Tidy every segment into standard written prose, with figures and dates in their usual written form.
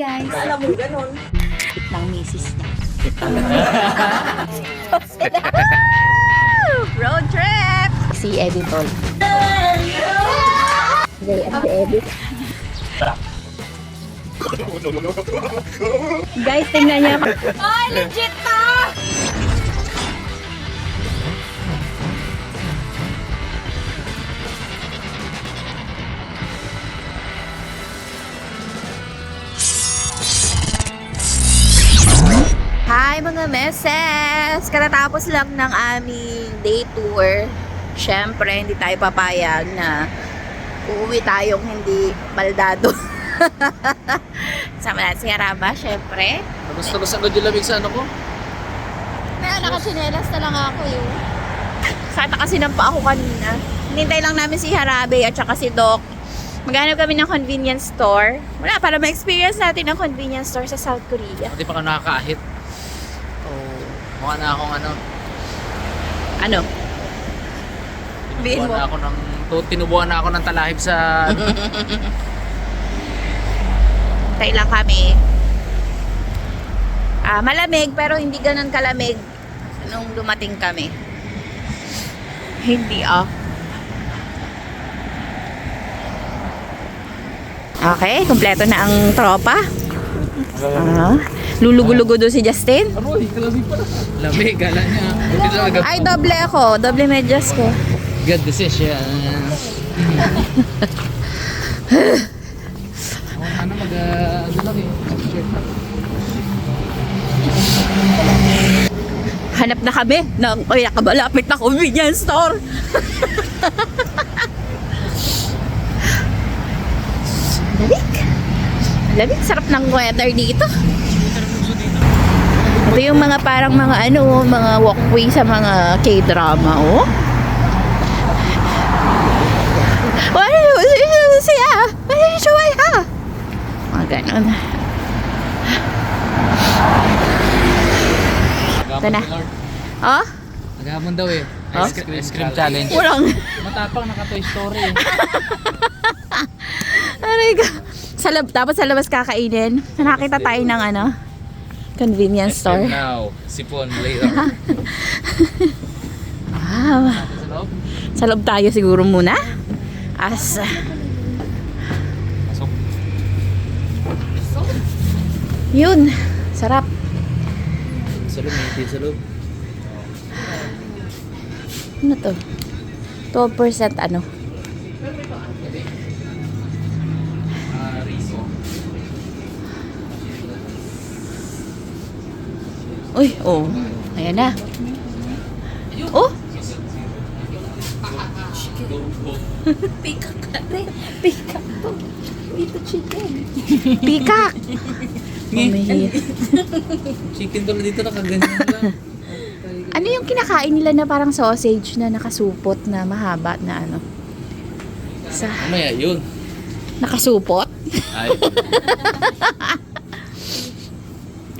guys. Alam mo, ganun. Ng misis niya. Road trip! Si Editor. Si Edit. Guys, tingnan niya. Ay, legit to! Hi mga meses! Katatapos lang ng aming day tour. Syempre, hindi tayo papayag na uuwi tayong hindi baldado. Sama natin si Haraba, syempre. Basta agad yung lamig sa ano ko. Nakachinelas na lang ako yun. Sana kasi nampa ako kanina. Hinintay lang namin si Harabe at saka si Doc. Maghanap kami ng convenience store. Wala, para ma-experience natin ang convenience store sa South Korea. Hindi pa ka nakakaahit. Mukha na akong ano. Ano? Bihin mo. Tinubuan na ako ng talahib sa ano. Hintay lang kami. Malamig pero hindi ganun kalamig nung dumating kami. Hindi Okay, kumpleto na ang tropa. Lulugo-lugo doon si Justin. Aroy, kalamig pala. Lamig, gala niya. Ay, doble ako. Doble medyas ko. God decision. Ano mag-ano eh. Hanap na kami ng pinakamalapit na convenience store. Lamig, sarap ng weather dito. Ito yung mga parang mga mga walkway sa mga K-drama, oh. Mga ganon. Ito na. Oh? Naghamon daw eh. Ice cream challenge. Walang. Matapang naka-Toy Story eh. Aray ka. Tapos sa labas kakainin. Nakita tayo ng convenience store. Now, sipon later. Wow. Sa loob? Sa loob tayo siguro muna. Pasok. Yun. Sarap. Sa loob, hindi sa loob. Ano to? 12% ano? Riso. Uy, oh. Ayan na. Oh! Peacock ka rin. Peacock to. Dito chicken. Peacock! Chicken to na dito, nakaganyan lang. Ano yung kinakain nila na parang sausage na nakasupot na mahaba na ano? Mamaya, yun. Nakasupot? Ay.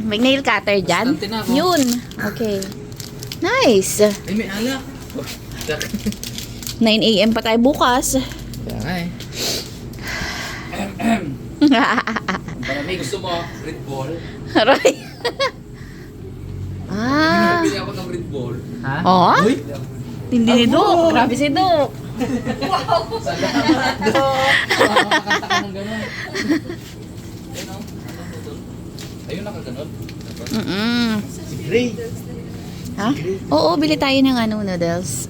May nail cutter dyan? Bastante na ako. Yun. Okay. Nice. Ay, may alak. 9 AM pa tayo bukas. Kaya nga eh. Marami gusto mo, Red Bull. Aray. Bili ako ng Red Bull. Ha? Oh? Uy! Hindi ni Doc. Grabe si Doc. Salamat, Dok! Makakanta ka ng gano'n. Ayun, nakaganon. Si Gray. Ha? Oo, bili tayo ng noodles.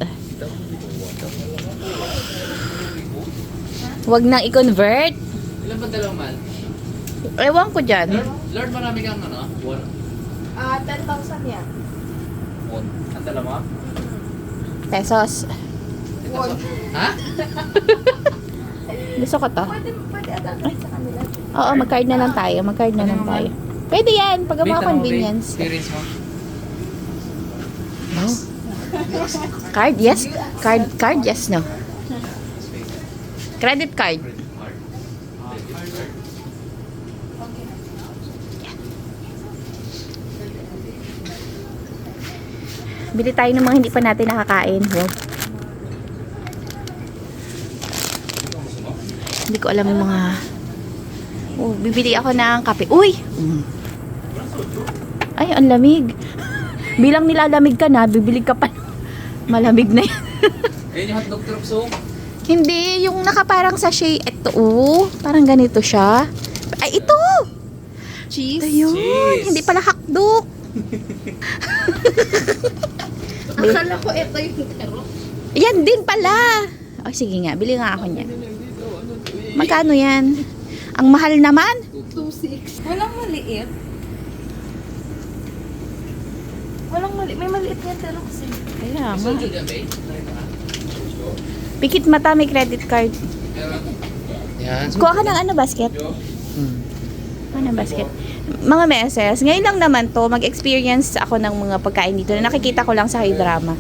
Huwag nang i-convert. Ilan ba dalawang mal? Ewan ko dyan. Lord, marami kang ano? 10,000 yan. Ang dalawa? Pesos. Ha? Gusto ko to. Pwede ata sa kanila. Oo, mag-card na lang tayo. Mag-card na lang tayo. Pwede yan. Pag mga convenience. Experience mo? No. Card, yes. Card, yes, no. Credit card. Bili tayo ng mga hindi pa natin nakakain. Wow. Hindi ko alam yung mga Oh, bibili ako ng kape. Uy! Ay, ang lamig. Bilang nilalamig ka na, bibili ka pa. Malamig na yan. Ayun yung hotdog troops, oh. Hindi, yung nakaparang sachet. Ito, oh. Parang ganito siya. Ay, ito! Cheese. Ayun. Cheese. Hindi pala hakdok. Akala ko ito yung tero. Yan din pala. Ay, sige nga. Bili nga ako niyan. Magkano yan? Ang mahal naman. 2.6. Walang maliit. Walang maliit. May maliit nga tero kasi. Kaya nga. Soju dyan, babe. Pikit mata, may credit card. Yan. Kuha ka ng ano, basket? Ano basket? Mga meses, ngayon lang naman to, mag-experience ako ng mga pagkain dito na nakikita ko lang sa K-drama.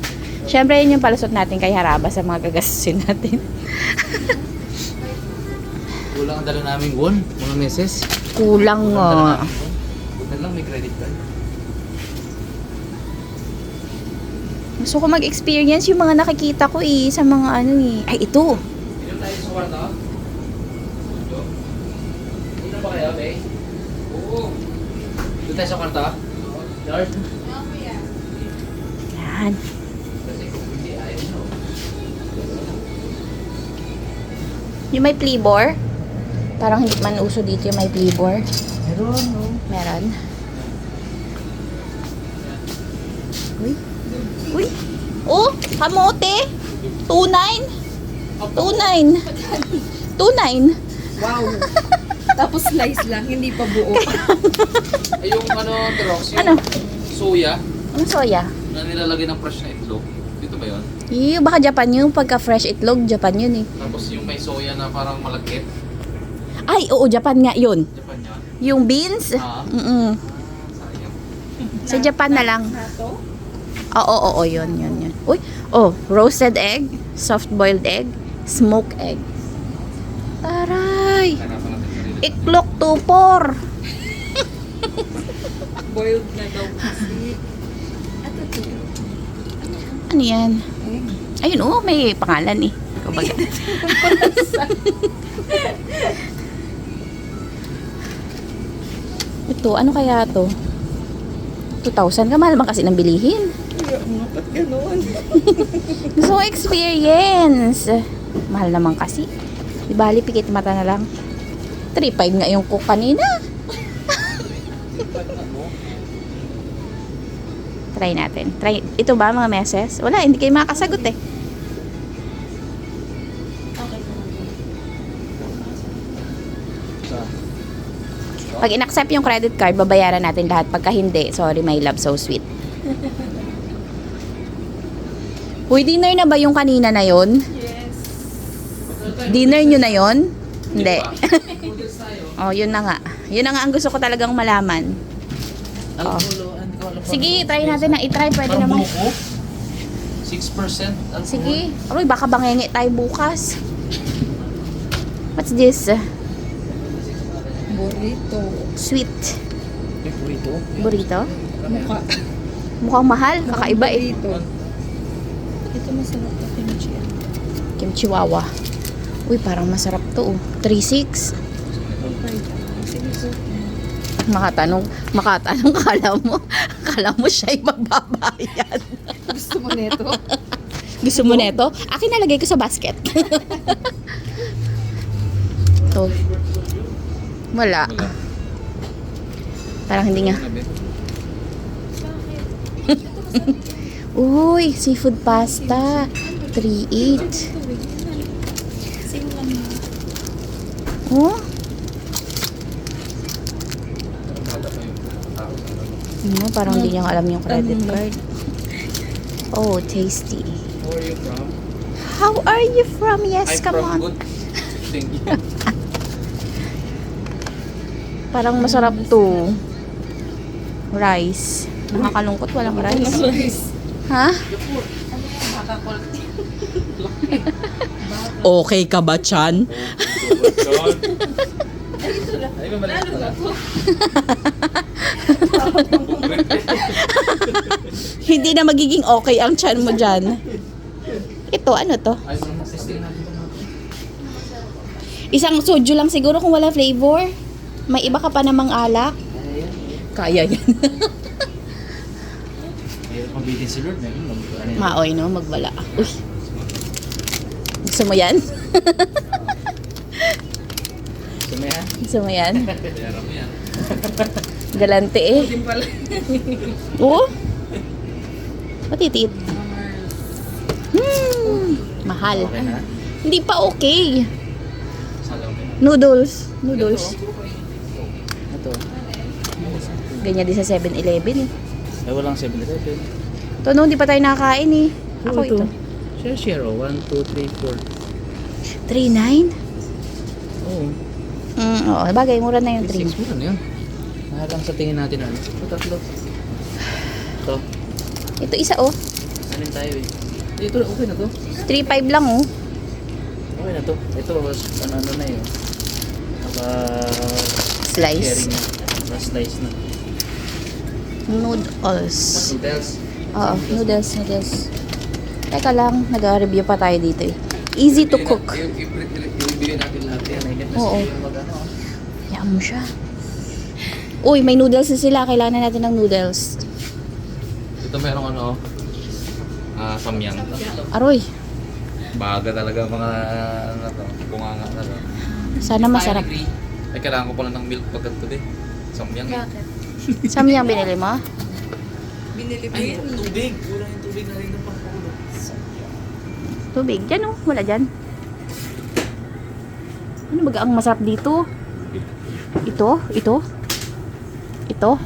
Siyempre, yun yung palusot natin kay Haraba sa mga gagastusin natin. Kulang ang dala naming won, mga meses. Kulang nga. Bukan lang may credit card. Gusto ko mag-experience yung mga nakikita ko sa mga ano Ay, ito. Inom tayo sa kwarto? Inom ba kayo, babe? Oo. Doon tayo sa kwarto? Lord? Yan. Kasi kung hindi, ayaw nyo. Yung may flavor. Parang hindi man uso dito yung may flavor. Meron, no? Meron. Uy. Uy. Oh, kamote. 2.9. 2.9. 2.9. Wow. Tapos slice lang, hindi pa buo. Ay, yung ano, Terox, yung Ano? soya Ang soya. na nilalagay ng fresh na itlog. Dito ba yun? Baka Japan yun. Pagka fresh itlog, Japan yun Tapos yung may soya na parang malagkit. Ay, oo, Japan nga yun. Japan yan. Yung beans. Ah. Mm-mm. Sayang. Sa Japan na lang. Nato? Oo, yun. Uy, oh, roasted egg, soft-boiled egg, smoked egg. Taray! Hanapan natin sarili. Iklok tupor. Boiled na daw kasi. At ito. Ano yan? Egg. Ayun, oh, may pangalan Kumbaga. Ito, ano kaya to? 2,000 ka, mahal man kasi nang bilihin. Ba't gano'n? Gusto ko experience. Mahal naman kasi. Di bali, pikit mata na lang. 3.5 nga yung cook kanina. Try natin. Ito ba mga meses? Wala, hindi kayo makasagot Pag in-accept yung credit card, babayaran natin lahat. Pagka hindi, sorry my love, so sweet. Uy, dinner na ba yung kanina na yon? Yes. Dinner nyo na yon? Hindi. Noodles tayo. Oh, yun na nga. Yun na nga ang gusto ko talagang malaman. Alcohol, Sige, try natin na i-try. Pwede naman. buko? 6% alcohol. Sige. Aroy, baka bangengi tayo bukas. What's this? Burrito. Sweet. May burrito. Burrito? Mukha. Mukhang mahal. Kakaiba Burrito. Ito masarap na kimchi. Kimchi wawa. Uy, parang masarap to. 3.6. Makatanong, kala mo siya'y magbabayad. Gusto mo neto? Gusto mo neto? Akin nalagay ko sa basket. To. Wala. Parang hindi nga. Uy, seafood pasta. 3.8. Oh? Parang hindi niya alam yung credit card. Oh, tasty. Where are you from? How are you from? Yes, I'm come from on. good. Thank you. Parang masarap to. Rice. Nakakalungkot, walang rice. Ha? Okay ka ba, Chan? Ay, may maliit pala. Hindi na magiging okay ang Chan mo dyan. Ito, ano to? Ay, testing natin. Isang soju lang siguro kung wala flavor. May iba ka pa namang alak? Kaya yan. Mayroon pang bitin si Lord. Ano Maoy, no? Magbala. Uy. Gusto mo yan? Sumaya? Gusto mo yan? Meron mo yan. Galante eh. Din pala. Oo. Matitiit. Mahal. Okay na? Hindi pa okay. Salaw ka na. Noodles. Noodles. Ito. Ganyan din sa 7-Eleven eh. Ay, walang 7-Eleven. Ito no, hindi pa tayo nakakain eh. Ako ito. Share. 1, 2, 3, 3.9? 4. Oo. Oo, bagay. Mura na yung 3. 6 mo na yun. Mahal lang sa tingin natin ano. Ito, tatlo. Ito. Ito isa oh. Sanin tayo eh. Ito, okay na to. 3.5 lang oh. Okay na to. Ito, ano na yun. Slice. Sharing na. Slice na. Noodles. Noodles. Oo, noodles. Teka lang, nag-review pa tayo dito eh. Easy to cook. Yung bibili natin lahat yan. Ay, Oo. yung mag-ano. Hayaan mo siya. Uy, may noodles na sila. Kailangan natin ng noodles. Ito merong ano, samyang. Aroy, Baga talaga mga ano to, bunganga na to. sana masarap. Ay, kailangan ko pala ng milk pagkat today. Samyang eh. Bakit? Samyang binili mo? Binili mo Ay, yun? tubig. Kulang yung tubig na rin ng pangkulo. Tubig. Diyan oh, wala dyan. Ano ba ang masarap dito? Ito,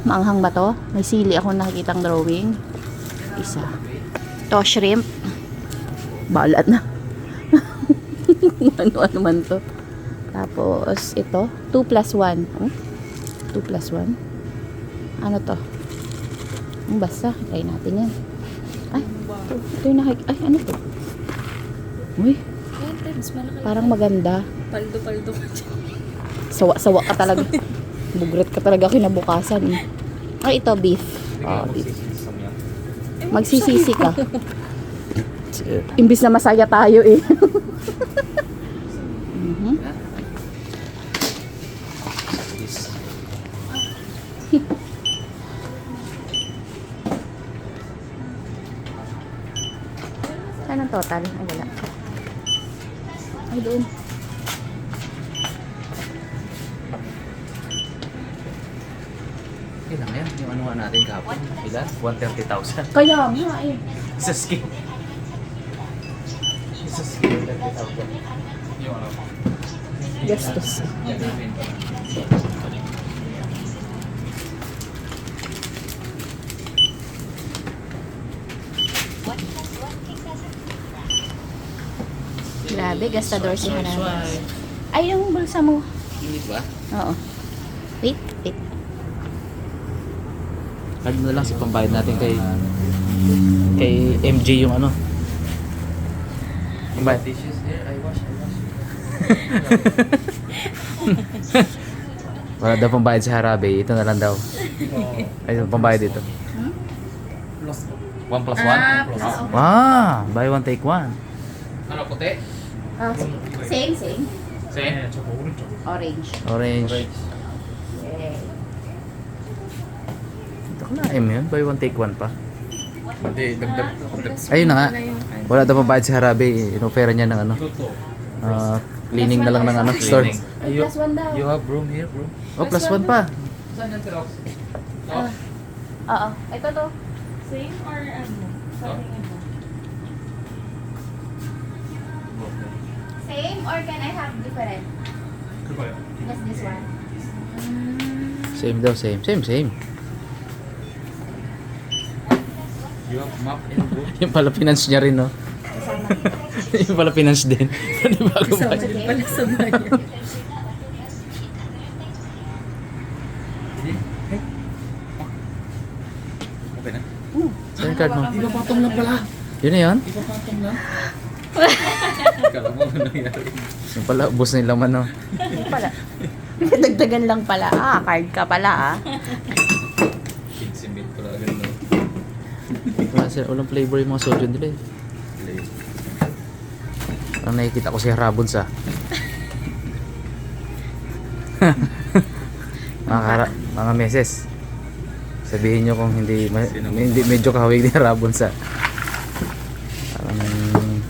maanghang ba to? May sili ako nakikitang drawing. Isa. Ito, shrimp. Balat na. Ano man to. Tapos, ito. 2 plus 1. 2 plus 1. Ano to? Basta, try natin yan. Ay, ito yung ay, ano to? Uy, Mas malaki. parang maganda. Paldo-paldo ka dyan. Sawa-sawa ka talaga. Bugret ka talaga kinabukasan eh. Ay, ito, beef. Beef. Magsisisi ka. Imbis na masaya tayo eh. Mhm. Saan ang total? Ay, wala. Ay, doon. Kailan yan? Yung ano nga natin kahapon? Ilan? 130,000. Kaya nga eh. Sa skill. Sa skill, 130,000. Yung ano? Gastos. Yan namin. Grabe, gastador si Hananas. Ay, yung bulsa mo. Hindi ba? Oo. Wait. Card na lang si pambayad natin kay MJ yung ano. Pambayad. Dishes here, I wash. Wala daw pambayad si Harabe, ito na lang daw. Ay, pambayad dito. 1 plus 1? Ah, buy one take one. Ano, puti? Same. Same. Orange. Orange. Yeah. Ito ka na, yun. Buy one take one pa. Hindi, dagdag. Ayun na nga. Wala daw pambayad si Harabe. Inofera niya ng ano. Cleaning na lang ng ano, store. Plus 1 daw. You have room here, bro? Oh, plus 1 pa. Oo. Ito to. Same or ano? Something ano? Same or can I have different? Just this one. Same daw, same. You have map and book. Yung pala finance niya rin, no? Yung pala finance din. Hindi bago ba? Pala sa bayan. Okay na? Saan yung card mo? Ipapatong lang pala. Yun na yun? Ipapatong lang. Kala mo ano nangyari. Yung pala, ubos na yung laman, no? Pala. Dagdagan lang pala. Card ka pala Exhibit pala agad no. Wala sila, walang flavor yung mga soju nila eh. Parang nakikita ko si Harabon sa. Mga meses. Sabihin nyo kung hindi medyo kahawig ni Harabon sa parang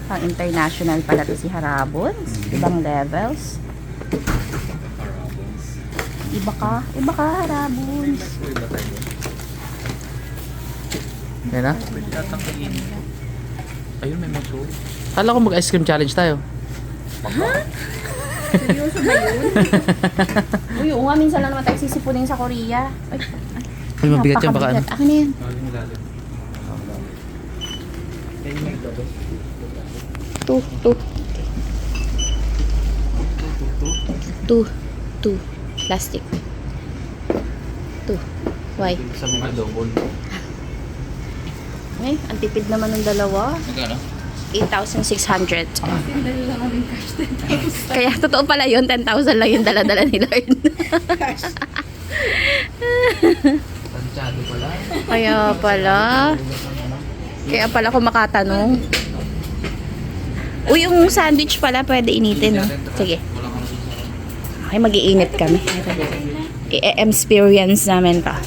Pang international pala to si Harabon. Ibang levels. Iba ka Harabon. yan na. Ayun, may maso. Kala ko mag-ice cream challenge tayo. Seryoso ba yun? Uy, oo nga, minsan lang naman tayo sisipunin sa Korea. Ay, Ay, mabigat yan baka ano. napakabigat. Akin na yan. Maling lalim. Ayun, may double. Two. Plastic. Why? Sa mga double. Ay, ang tipid naman ng dalawa. Magkano? 8,600. Kaya totoo pala yun, 10,000 lang yung dala-dala ni Lord. Tansyado pala. Kaya pala ako makatanong. Uy, yung sandwich pala pwede initin, no? Sige. Okay, mag-iinit kami. I-experience namin pa.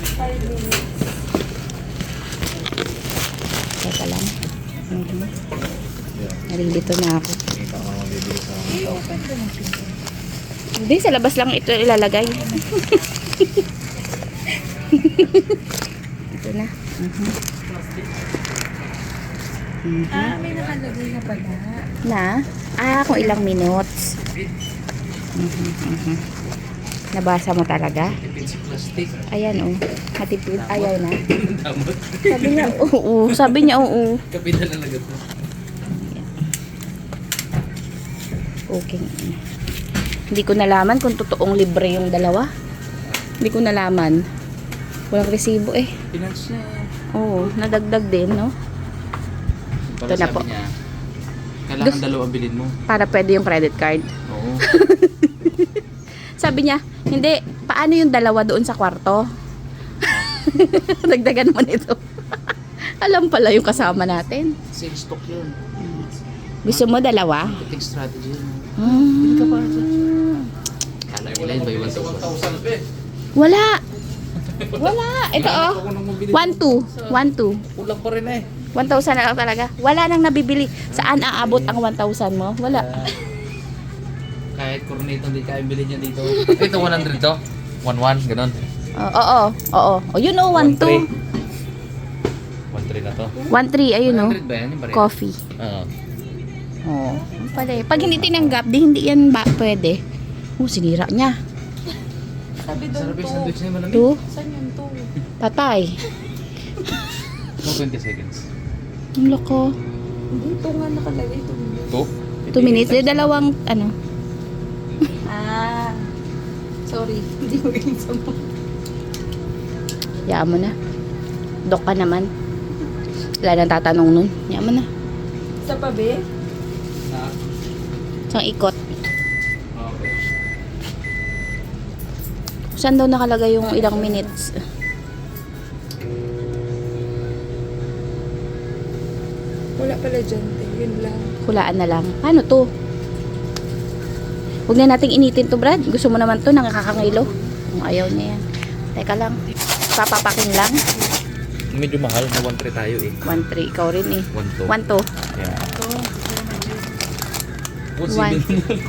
Teka lang. Narilito na ako. Hindi, sa labas lang ito ilalagay. Ito na. May nakalagay na pala. Kung ilang minutes. Nabasa mo talaga? Plastic. Ayan, oh. Matipid. Ayaw na. Damot. Sabi niya, oo. Kapital na lagat mo. Okay. Hindi ko nalaman kung totoong libre yung dalawa. Hindi ko nalaman. Walang resibo eh. Pinans niya. Oo, nadagdag din, no? Para Ito na sabi po. niya, kailangan dalawang bilhin mo. Para pwede yung credit card. Oo. Sabi niya, hindi, paano yung dalawa doon sa kwarto? Dagdagan mo nito. Alam pala yung kasama natin. Sale stock yun. Gusto mo dalawa? Marketing strategy yun. Hindi ka para sa... Kala nila yun, by 1,000. Wala. Ito oh. 1,200. 1,200. Kulang pa rin eh. 1,000 na lang talaga. Wala nang nabibili. Saan aabot ang 1,000 mo? Wala. Kahit corneto hindi kaya bilhin niya dito. Ito 100 to. 1,1, ganun. Oo. Oh, you know, 1,200. 1,3 na to. 1,300, ayun oh. 100 ba yan? Yung pareho? Coffee. Oo. Oo. Pala eh. Pag hindi tinanggap, di hindi yan pwede. Sinira niya. Sabi doon Sarap yung to. sandwich niya malamig. 2. Saan yun to? Patay. No, 20 seconds. Ang loko. Hindi, ito nga nakalagay. 2? 2 minutes. Dalawang, Sorry. Hindi mo ginsa mo. Yaan mo na. Dok ka naman. Wala nang tatanong nun. Yaan mo na. Sa pabe? Isang ikot. Okay. Saan daw nakalagay yung ilang minutes? Wala pala dyan. Yun lang. Hulaan na lang. Paano to? Huwag na nating initin to, Brad. Gusto mo naman to, nakakangilo. Kung ayaw niya yan. Teka lang. Papapakin lang. Medyo mahal na 1,3 tayo eh. 1,300. Ikaw rin eh. 1,2. 1,200. Yeah. One.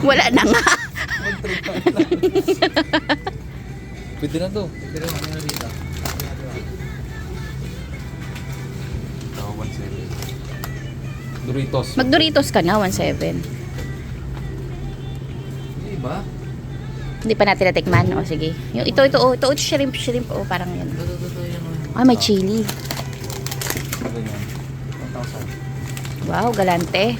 Wala na nga. Pwede na to. Pwede na ano dito. Ito, 1,7. Doritos. Mag-Doritos ka na, 1,700. Hindi ba? Hindi pa natin natikman. O sige. Yung ito, shrimp. O, parang yan. Ito yan. Ah, may chili. Ganyan. 1,000. Wow, galante.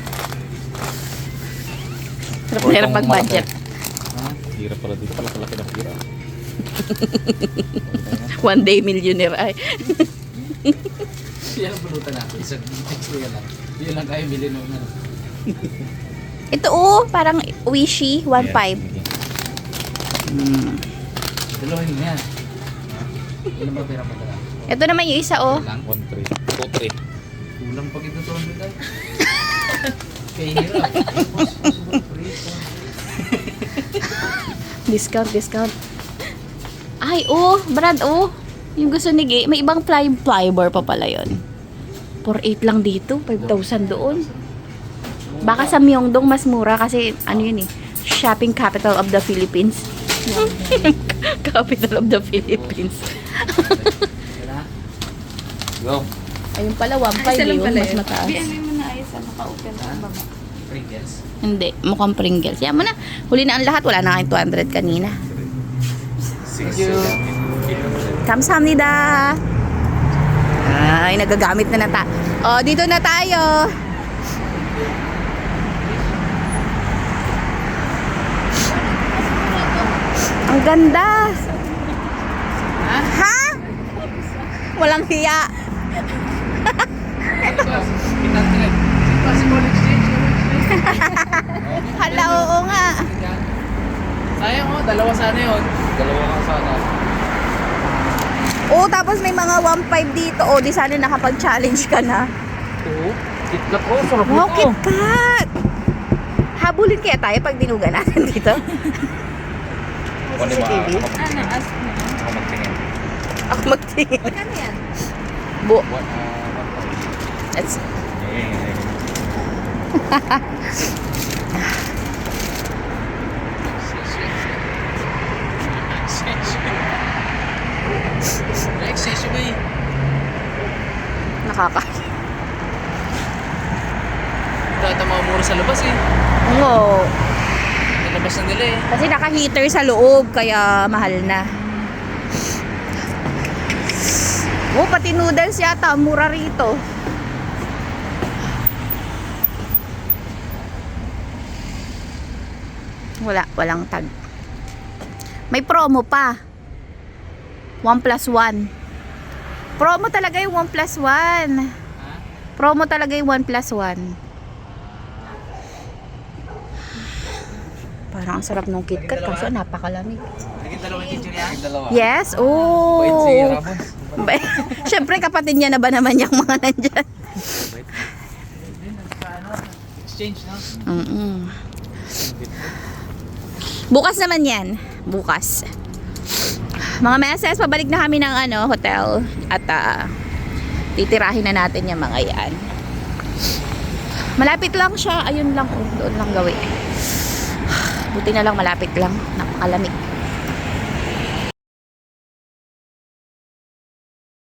Hirap na hirap mag-budget. Ha? Hirap pala dito. Palaki na hirap. One day millionaire ay. Yan ang pulutan natin. Isang yan lang. Yun lang kayo bilhin mo na. Ito parang wishy, 1,500. Dalawahin mo yan. Ilan ba pera mo dala? Ito naman yung isa Lang? 1,3. 2,3. Kulang pag ito to. Kaya hirap. Discount. Ay, Brad, yung gusto ni Gay, may ibang flybar pa pala yun. 4,800 lang dito, 5,000 doon. Baka sa Myeongdong mas mura kasi ano yun eh, shopping capital of the Philippines. Capital of the Philippines. Go. Ayun pala, 1,500 yun, mas mataas. Ano mo na ayos, maka-open ang baba. Pringles. Hindi, mukhang Pringles. Yan mo na, huli na ang lahat, wala na kayong 200 kanina. Thank you. Kamsahamnida! Ay, nagagamit na dito na tayo. Ang ganda! Ha? Walang hiya. Hala, oo nga. Sayang dalawa sana yun. Dalawa ka sana. Tapos may mga 1,500 dito. Di sana nakapag-challenge ka na. Oo. Kitlap ko, sarap Wow, nito. KitKat! Habulin kaya tayo pag dinuga natin dito? CCTV? Ano, ask mo. Ako magtingin. Ako magtingin. Kano yan? Let's... Nakaka... Data mga mura sa labas eh. Oo. Nalabas na nila eh. Kasi naka-heater sa loob, kaya mahal na. Pati noodles yata, mura rito. Walang tag. May promo pa. 1+1. Promo talaga yung 1+1. Promo talaga yung 1+1. Parang ang sarap ng KitKat kaso napakalamig. Naging dalawang teacher yan? Dalawa. Yes, Bait si Rabons. Siyempre kapatid niya na ba naman yung mga nandyan? Exchange na. Bukas naman yan. Bukas. Mga meses, pabalik na kami ng hotel. At titirahin na natin yung mga yan. Malapit lang siya. Ayun lang. Doon lang gawin. Buti na lang malapit lang. Napakalamig.